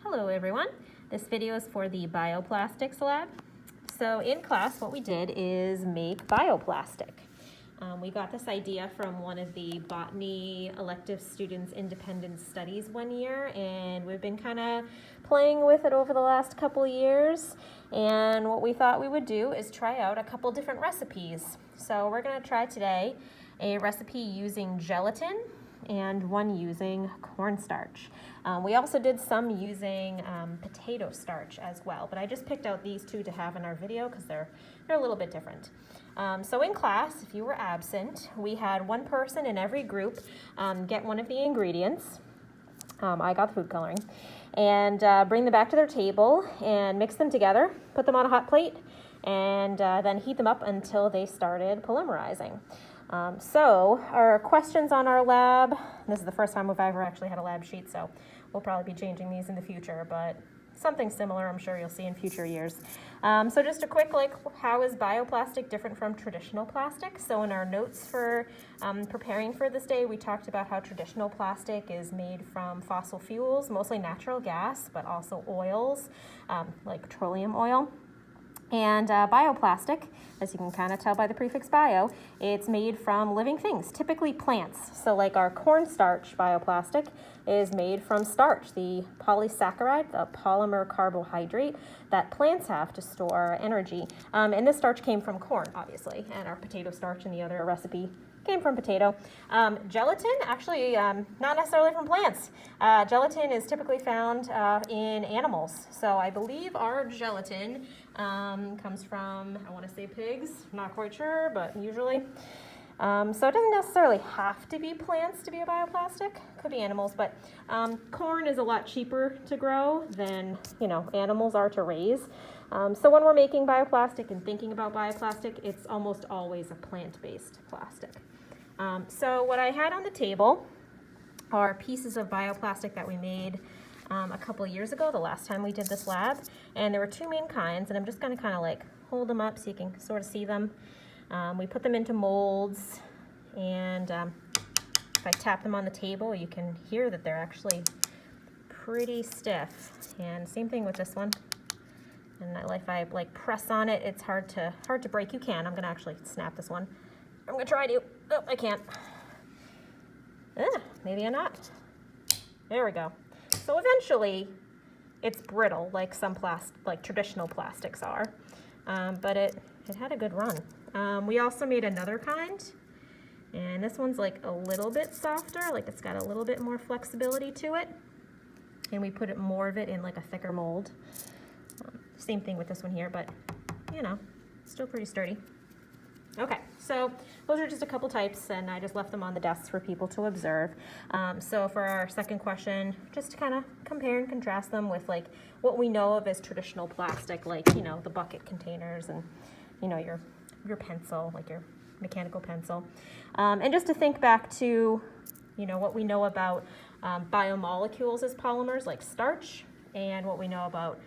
Hello everyone, this video is for the Bioplastics Lab. So in class what we did is make bioplastic. We got this idea from one of the botany elective students' independent studies one year, and we've been kind of playing with it over the last couple of years. And what we thought we would do is try out a couple different recipes. So we're going to try today a recipe using gelatin and one using cornstarch. We also did some using potato starch as well, but I just picked out these two to have in our video because they're a little bit different. So in class, if you were absent, we had one person in every group get one of the ingredients. I got food coloring, and bring them back to their table and mix them together, put them on a hot plate, and then heat them up until they started polymerizing. So our questions on our lab, this is the first time we've ever actually had a lab sheet, so we'll probably be changing these in the future, but something similar I'm sure you'll see in future years. So just a quick, how is bioplastic different from traditional plastic? So in our notes for preparing for this day, we talked about how traditional plastic is made from fossil fuels, mostly natural gas, but also oils, like petroleum oil. And bioplastic, as you can kind of tell by the prefix bio, it's made from living things, typically plants. So like our cornstarch bioplastic is made from starch, the polysaccharide, the polymer carbohydrate that plants have to store energy. And this starch came from corn, obviously, and our potato starch in the other recipe came from potato. Gelatin, actually not necessarily from plants. Gelatin is typically found in animals. So I believe our gelatin comes from, I want to say pigs, not quite sure, but usually. So it doesn't necessarily have to be plants to be a bioplastic. Could be animals, but corn is a lot cheaper to grow than animals are to raise. So when we're making bioplastic and thinking about bioplastic, it's almost always a plant-based plastic. So what I had on the table are pieces of bioplastic that we made a couple of years ago, the last time we did this lab, and there were two main kinds, and I'm just going to kind of hold them up so you can sort of see them. We put them into molds, and if I tap them on the table, you can hear that they're actually pretty stiff. And same thing with this one. And if I press on it, it's hard to break. You can. I'm gonna actually snap this one. I'm gonna try to. Oh, I can't. Maybe I'm not. There we go. So eventually, it's brittle, like traditional plastics are. But it had a good run. We also made another kind, and this one's a little bit softer, it's got a little bit more flexibility to it, and we put more of it in a thicker mold. Same thing with this one here, but still pretty sturdy. Okay, so those are just a couple types, and I just left them on the desks for people to observe. So for our second question, just to kind of compare and contrast them with what we know of as traditional plastic, the bucket containers and your pencil, your mechanical pencil. And just to think back to what we know about biomolecules as polymers like starch, and what we know about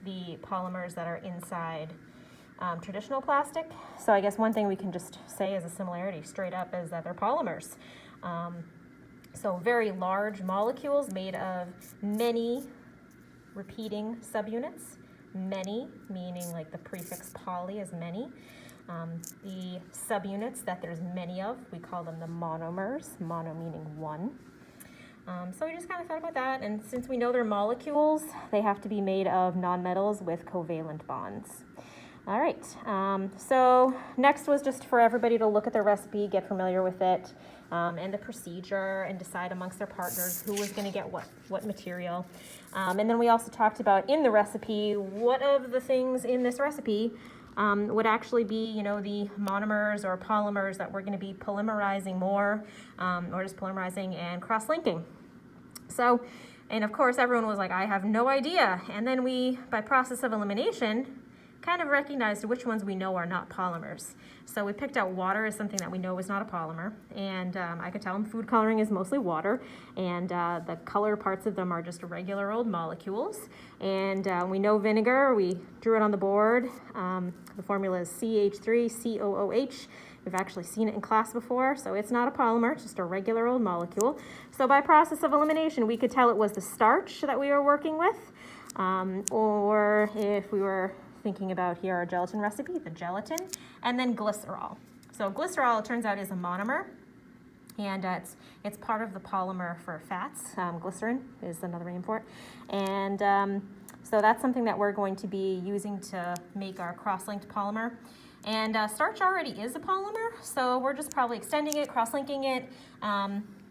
the polymers that are inside traditional plastic. So I guess one thing we can just say as a similarity straight up is that they're polymers. So very large molecules made of many repeating subunits. Many meaning the prefix poly is many. The subunits that there's many of, we call them the monomers, mono meaning one. So we just kind of thought about that, and since we know they're molecules, they have to be made of nonmetals with covalent bonds. All right, so next was just for everybody to look at the recipe, get familiar with it, and the procedure, and decide amongst their partners who was going to get what material. And then we also talked about in the recipe, what of the things in this recipe would actually be, the monomers or polymers that we're going to be polymerizing more, or just polymerizing and cross-linking. So, and of course, everyone was like, I have no idea. And then we, by process of elimination, kind of recognized which ones we know are not polymers. So we picked out water as something that we know is not a polymer, and I could tell them food coloring is mostly water, and the color parts of them are just regular old molecules. And we know vinegar, we drew it on the board. The formula is CH3COOH, We've actually seen it in class before, so it's not a polymer, it's just a regular old molecule. So by process of elimination, we could tell it was the starch that we were working with, or if we were thinking about here our gelatin recipe, the gelatin, and then glycerol. So glycerol, it turns out, is a monomer, and it's part of the polymer for fats. Glycerin is another name for it. And so that's something that we're going to be using to make our cross-linked polymer. And starch already is a polymer, so we're just probably extending it, cross-linking it.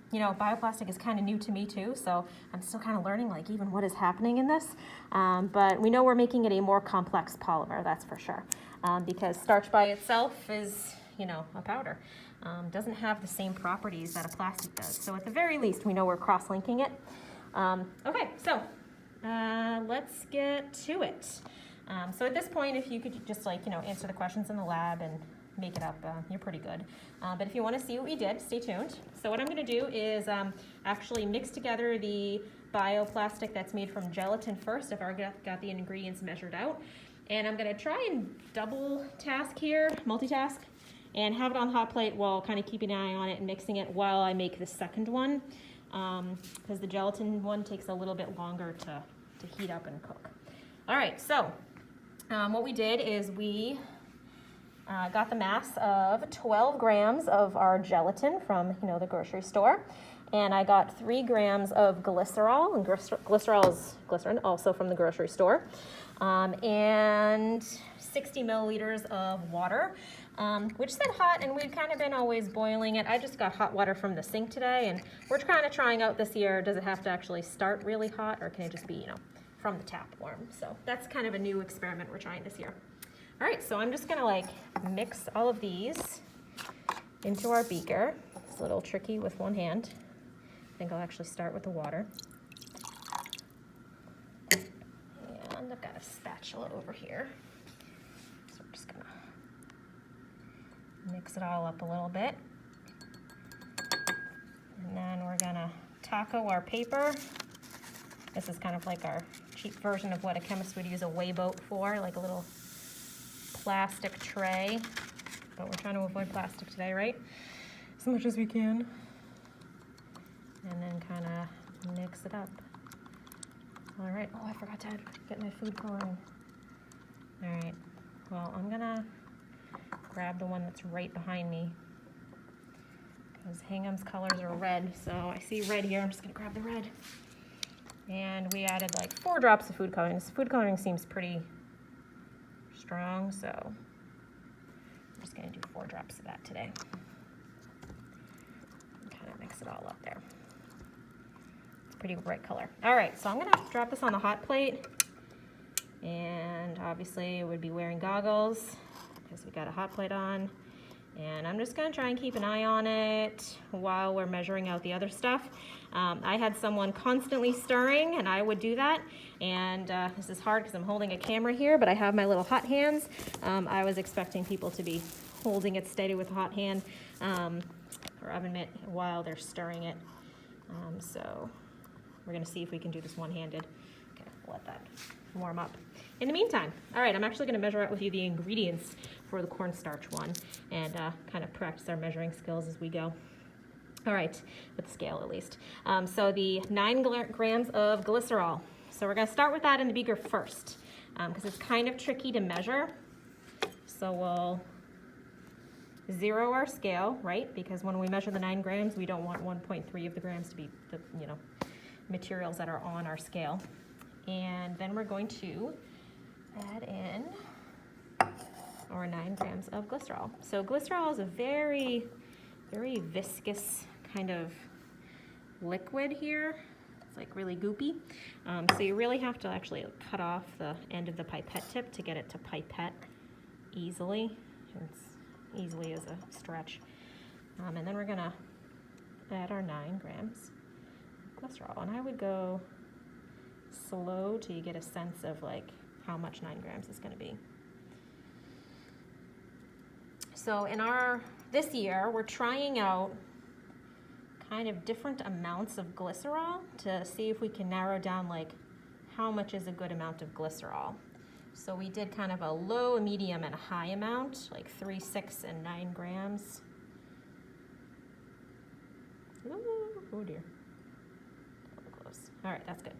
You know, bioplastic is kind of new to me too, so I'm still kind of learning like even what is happening in this. But we know we're making it a more complex polymer, that's for sure. Because starch by itself is, you know, a powder. Doesn't have the same properties that a plastic does. So at the very least, we know we're cross-linking it. Okay, so let's get to it. So at this point, if you could just like, you know, answer the questions in the lab and make it up, you're pretty good. But if you want to see what we did, stay tuned. So what I'm going to do is actually mix together the bioplastic that's made from gelatin first. I've already got the ingredients measured out. And I'm going to try and double task here, multitask, and have it on the hot plate while kind of keeping an eye on it and mixing it while I make the second one, because the gelatin one takes a little bit longer to heat up and cook. All right, so what we did is we got the mass of 12 grams of our gelatin from, you know, the grocery store, and I got 3 grams of glycerol, and glycerol is glycerin, also from the grocery store, and 60 milliliters of water. Which said hot, and we've kind of been always boiling it. I just got hot water from the sink today, and we're kind of trying out this year, does it have to actually start really hot, or can it just be, you know, from the tap warm? So that's kind of a new experiment we're trying this year. All right, so I'm just gonna like mix all of these into our beaker. It's a little tricky with one hand. I think I'll actually start with the water. And I've got a spatula over here. So we're just gonna mix it all up a little bit. And then we're gonna taco our paper. This is kind of like our cheap version of what a chemist would use a weigh boat for, like a little plastic tray. But we're trying to avoid plastic today, right? As much as we can. And then kind of mix it up. All right, oh, I forgot to get my food coloring. All right, well, I'm gonna grab the one that's right behind me because Hingham's colors are red, so I see red here. I'm just gonna grab the red. And we added like 4 drops of food coloring. This food coloring seems pretty strong, so I'm just gonna do 4 drops of that today. And kind of mix it all up there. It's a pretty bright color. All right, so I'm gonna drop this on the hot plate, and obviously would be wearing goggles because we got a hot plate on, and I'm just gonna try and keep an eye on it while we're measuring out the other stuff. I had someone constantly stirring, and I would do that, and this is hard because I'm holding a camera here, but I have my little hot hands. I was expecting people to be holding it steady with a hot hand or oven mitt while they're stirring it. So we're gonna see if we can do this one-handed. Okay, we'll let that warm up. In the meantime, all right, I'm actually gonna measure out with you the ingredients for the cornstarch one and kind of practice our measuring skills as we go. All right, with the scale at least. So the 9 grams of glycerol. So we're gonna start with that in the beaker first because it's kind of tricky to measure. So we'll zero our scale, right? Because when we measure the 9 grams, we don't want 1.3 of the grams to be the, you know, materials that are on our scale. And then we're going to add in our 9 grams of glycerol. So glycerol is a very, very viscous kind of liquid here. It's like really goopy. So you really have to actually cut off the end of the pipette tip to get it to pipette easily. It's easily as a stretch. And then we're gonna add our 9 grams of glycerol. And I would go slow till you get a sense of like how much 9 grams is gonna be. So in this year, we're trying out kind of different amounts of glycerol to see if we can narrow down like how much is a good amount of glycerol. So we did kind of a low, a medium, and a high amount, like 3, 6, and 9 grams. Ooh, oh dear. A little close. All right, that's good.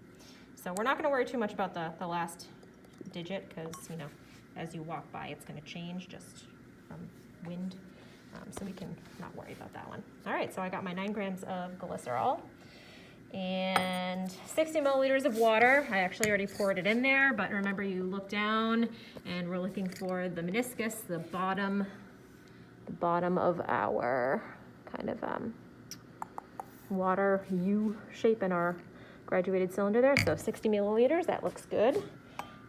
So we're not going to worry too much about the last digit because, you know, as you walk by, it's going to change just from wind. So we can not worry about that one. All right, so I got my 9 grams of glycerol and 60 milliliters of water. I actually already poured it in there, but remember you look down and we're looking for the meniscus, the bottom of our kind of water U shape in our graduated cylinder there. So 60 milliliters, that looks good.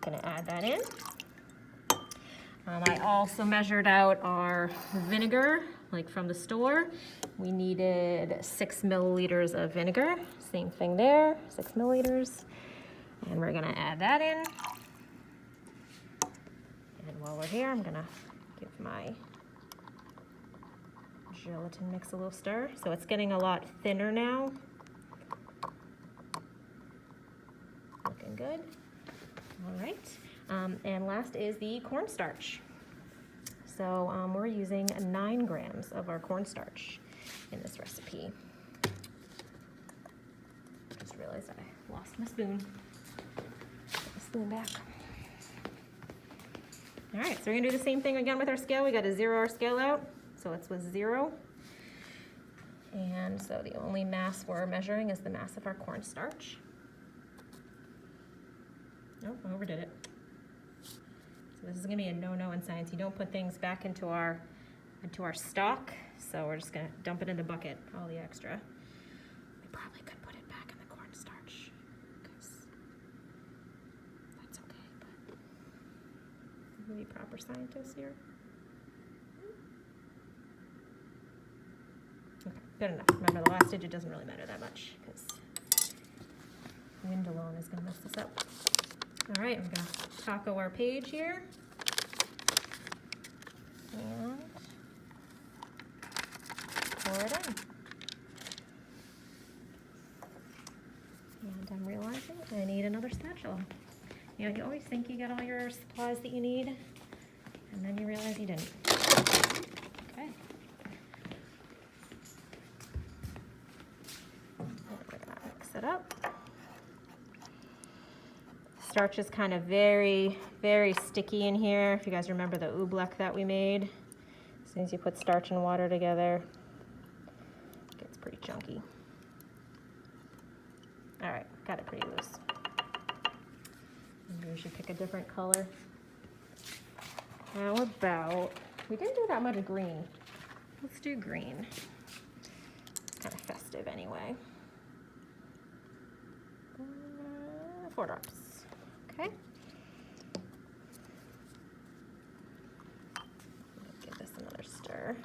Gonna add that in. I also measured out our vinegar, like from the store. We needed 6 milliliters of vinegar. Same thing there, 6 milliliters. And we're gonna add that in. And while we're here, I'm gonna give my gelatin mix a little stir. So it's getting a lot thinner now. Looking good. All right. And last is the cornstarch. So we're using 9 grams of our cornstarch in this recipe. Just realized I lost my spoon. Put the spoon back. All right, so we're gonna do the same thing again with our scale. We got to zero our scale out, so it's with 0. And so the only mass we're measuring is the mass of our cornstarch. Nope, I overdid it. So this is gonna be a no-no in science. You don't put things back into our stock. So we're just gonna dump it in the bucket, all the extra. We probably could put it back in the cornstarch, because that's okay, but maybe proper scientists here. Okay, good enough. Remember, the last digit doesn't really matter that much, because wind alone is gonna mess this up. All right, we're gonna taco our page here. And pour it in. And I'm realizing I need another spatula. You know, you always think you got all your supplies that you need, and then you realize you didn't. Okay. And we're gonna mix it up. Starch is kind of very, very sticky in here. If you guys remember the oobleck that we made, as soon as you put starch and water together, it gets pretty chunky. All right, got it pretty loose. Maybe we should pick a different color. How about, we didn't do that much green. Let's do green. It's kind of festive anyway. 4 drops. Okay. Give this another stir.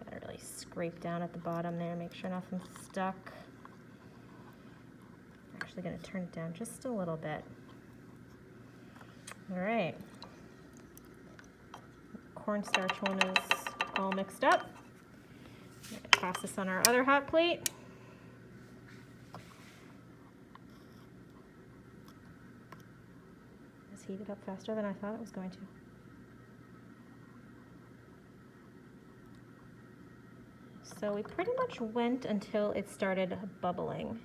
Gotta really scrape down at the bottom there, make sure nothing's stuck. I'm actually gonna turn it down just a little bit. All right. Cornstarch one is all mixed up. I'm going to toss this on our other hot plate. This heated up faster than I thought it was going to. So we pretty much went until it started bubbling.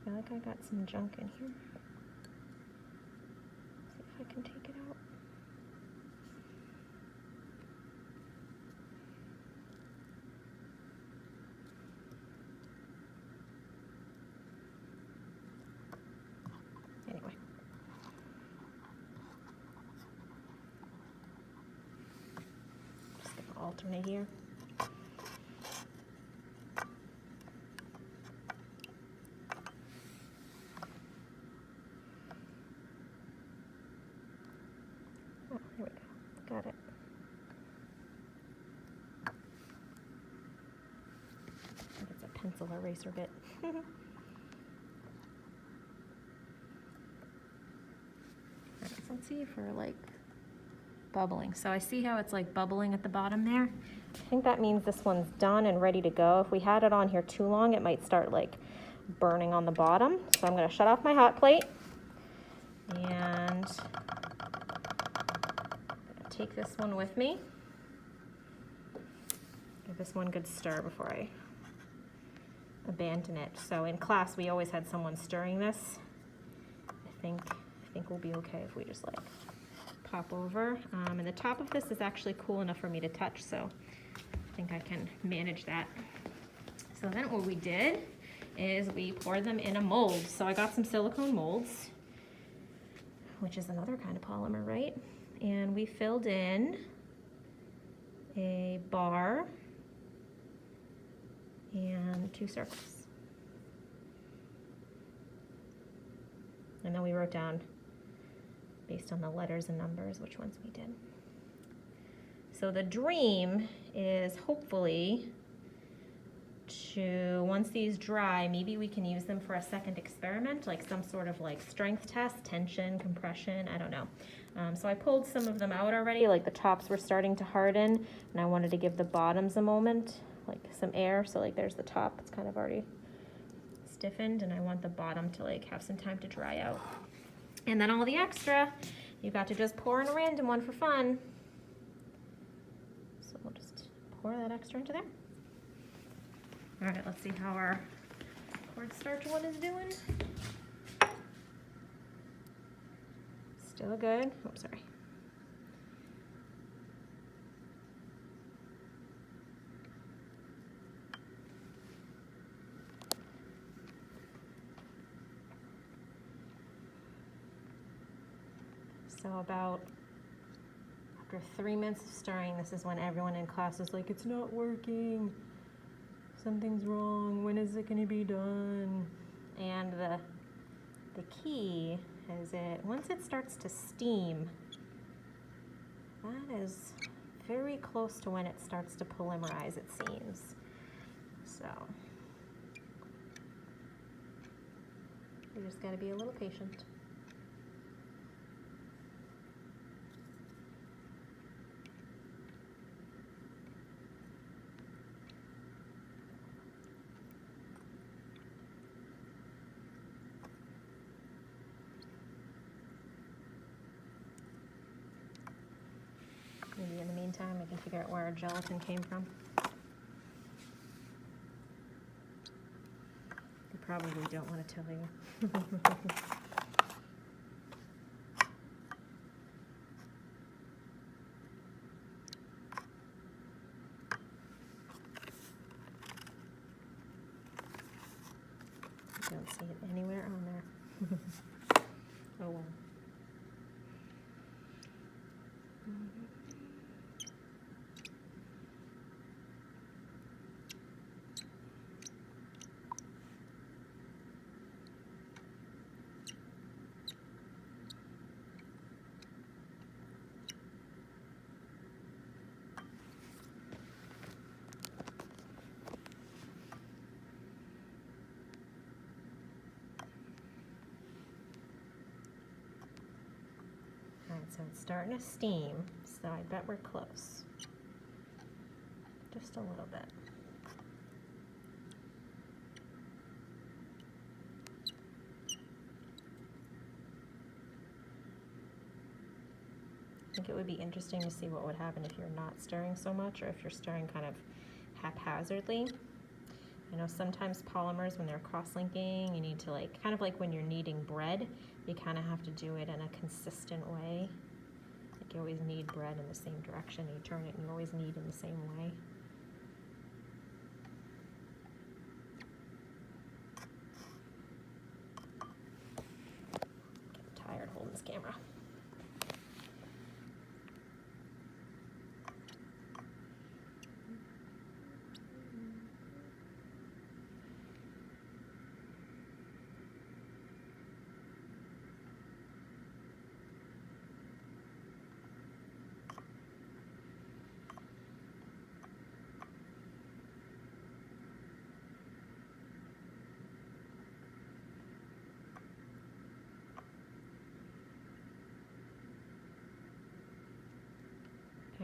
I feel like I got some junk in here. See if I can take it out. Anyway. Just gonna alternate here. Oh, here we go. Got it. I think it's a pencil eraser bit. Let's see if we're like bubbling. So I see how it's like bubbling at the bottom there. I think that means this one's done and ready to go. If we had it on here too long, it might start like burning on the bottom. So I'm gonna shut off my hot plate and take this one with me. Give this one a good stir before I abandon it. So in class, we always had someone stirring this. I think we'll be okay if we just like pop over. And the top of this is actually cool enough for me to touch, so I think I can manage that. So then what we did is we poured them in a mold. So I got some silicone molds, which is another kind of polymer, right? And we filled in a bar and 2 circles. And then we wrote down, based on the letters and numbers, which ones we did. So the dream is hopefully to, once these dry, maybe we can use them for a second experiment, like some sort of like strength test, tension, compression, I don't know. So I pulled some of them out already, like the tops were starting to harden, and I wanted to give the bottoms a moment, like some air. So like there's the top, it's kind of already stiffened, and I want the bottom to like have some time to dry out. And then all the extra, you got to just pour in a random one for fun. So we'll just pour that extra into there. All right, let's see how our cornstarch one is doing. Still good. Oh, sorry. So about after 3 minutes of stirring, this is when everyone in class is like, it's not working. Something's wrong. When is it going to be done? And the key is once it starts to steam, that is very close to when it starts to polymerize, it seems. So you just got to be a little patient. Maybe in the meantime, I can figure out where our gelatin came from. They probably don't want to tell you. I don't see it anywhere on there. Oh well. So it's starting to steam, so I bet we're close. Just a little bit. I think it would be interesting to see what would happen if you're not stirring so much, or if you're stirring kind of haphazardly. I know sometimes polymers, when they're cross-linking, you need to kind of like when you're kneading bread, you kind of have to do it in a consistent way. Like you always knead bread in the same direction, you turn it and you always knead in the same way. I'm tired holding this camera.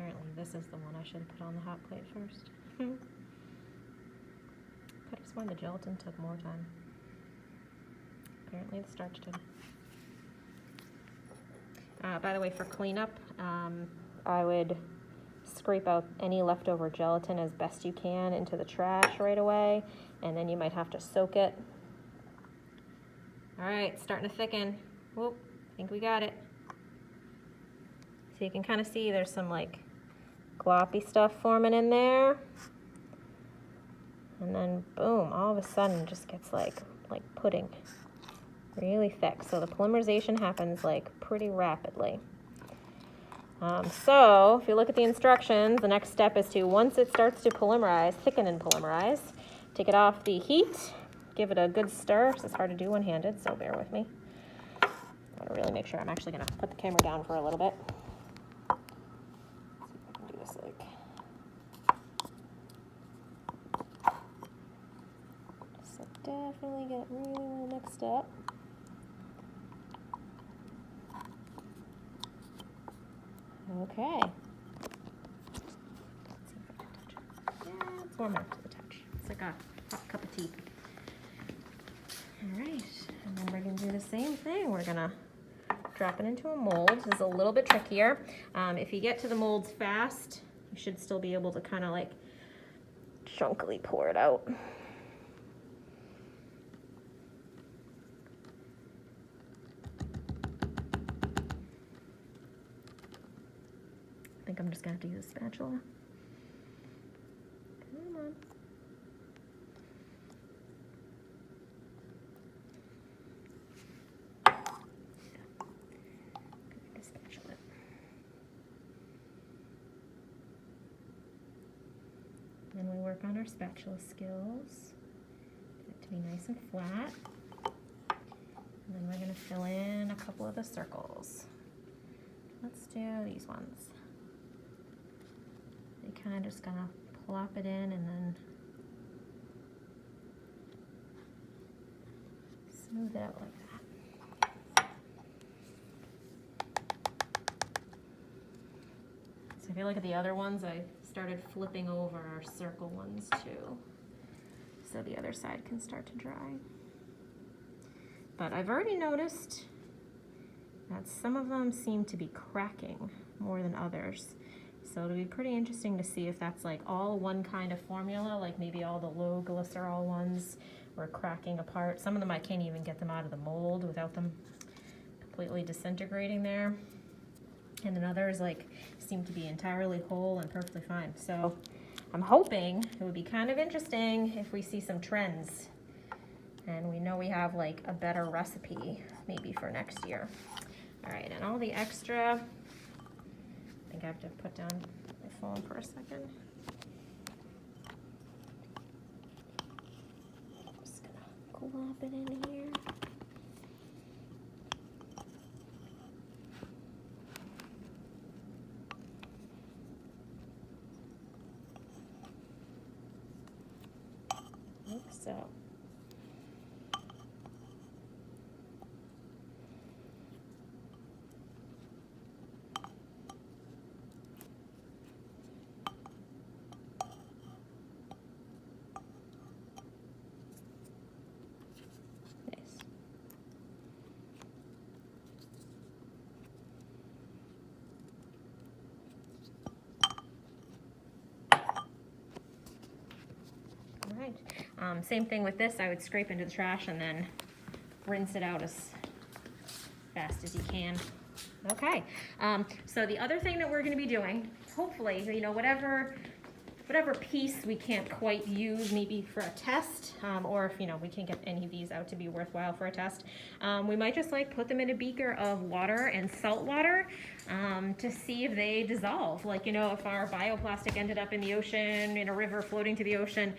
Apparently this is the one I should have put on the hot plate first. Could have sworn the gelatin took more time. Apparently the starch did. By the way, for cleanup, I would scrape out any leftover gelatin as best you can into the trash right away, and then you might have to soak it. All right, starting to thicken. Whoop, I think we got it. So you can kind of see there's some like gloppy stuff forming in there. And then boom, all of a sudden it just gets like pudding. Really thick. So the polymerization happens like pretty rapidly. So if you look at the instructions, the next step is to, once it starts to polymerize, thicken and polymerize, take it off the heat, give it a good stir. This is hard to do one-handed, so bear with me. I want to really make sure. I'm actually going to put the camera down for a little bit. Let's see if I can do this like. So definitely get really mixed up. Okay. Let's see if I can touch it. Yeah, it's warm enough to the touch. It's like a hot cup of tea. All right, and then we're gonna do the same thing. We're gonna drop it into a mold. This is a little bit trickier. If you get to the molds fast, you should still be able to kind of like chunkily pour it out. I think I'm just gonna have to use a spatula. Come on. Good spatula. Then we work on our spatula skills. Get it to be nice and flat. And then we're gonna fill in a couple of the circles. Let's do these ones. You kind of just gonna plop it in and then smooth it out like that. So if you look at the other ones, I started flipping over our circle ones too, so the other side can start to dry. But I've already noticed that some of them seem to be cracking more than others. So it'll be pretty interesting to see if that's like all one kind of formula, like maybe all the low glycerol ones were cracking apart. Some of them I can't even get them out of the mold without them completely disintegrating there. And then others like seem to be entirely whole and perfectly fine. So I'm hoping it would be kind of interesting if we see some trends and we know we have like a better recipe maybe for next year. All right, and all the extra, I think I have to put down my phone for a second. Just gonna glop it in here. Like so. Same thing with this. I would scrape into the trash and then rinse it out as fast as you can. Okay, so the other thing that we're going to be doing, hopefully, you know, whatever piece we can't quite use maybe for a test, or if, you know, we can't get any of these out to be worthwhile for a test, we might just like put them in a beaker of water and salt water to see if they dissolve. Like, you know, if our bioplastic ended up in the ocean, in a river floating to the ocean,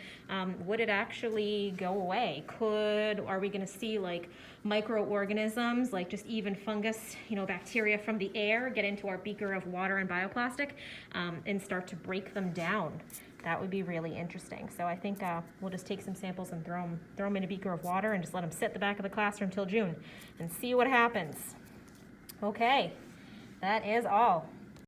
would it actually go away? Are we going to see like microorganisms, like just even fungus, you know, bacteria from the air get into our beaker of water and bioplastic and start to break them down? That would be really interesting. So I think we'll just take some samples and throw them in a beaker of water and just let them sit at the back of the classroom till June and see what happens. Okay, that is all.